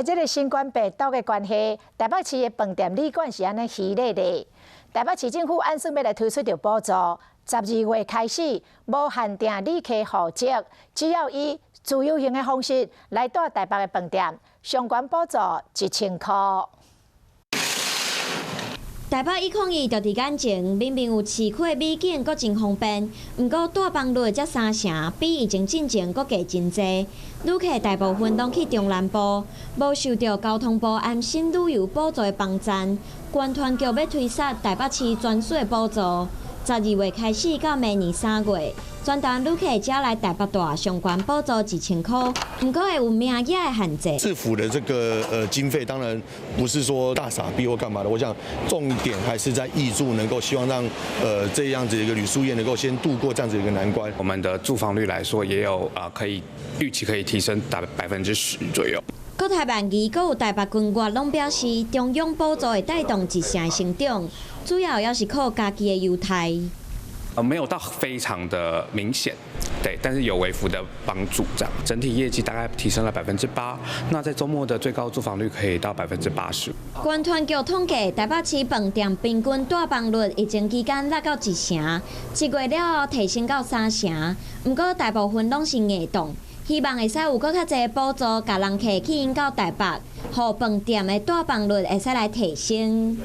这个新冠病毒的关系，台北市的饭店旅馆是安尼稀累的。台北市政府按算要来推出着补助，12月开始无限定旅客户籍，只要以自由行的方式来到台北的饭店，相关补助1000块。 台北一抗疫就伫眼前，明明有市区的美景，阁真方便。不过大房率才3成，比疫情进前阁加真济。旅客大部分拢去中南部，无受到交通部安心旅游补助的帮赞。关团局要推出台北市专属的补助，12月开始到明年3月，全台旅客只来台北大相关补助1000块，不过会有名额的限制。市府的这个经费当然不是说大撒币或干嘛的，我想重点还是在挹注，能够希望让这样子一个旅宿业能够先度过这样子一个难关。我们的住房率来说，也有预期可以提升达10%左右。 国台办议阁有台北军乐拢表示，中央补助会带动1成的成长，主要也是靠家己的优态。没有到非常的明显，对，但是有微幅的帮助，这样整体业绩大概提升了8%。那在周末的最高住房率可以到80%。关团局统计，台北市饭店平均大房率疫情期间落到1成，1月了后提升到3成，不过大部分拢是硬动。 希望会使有搁较侪补助，甲人客去引到台北，互饭店的大房率会使来提升。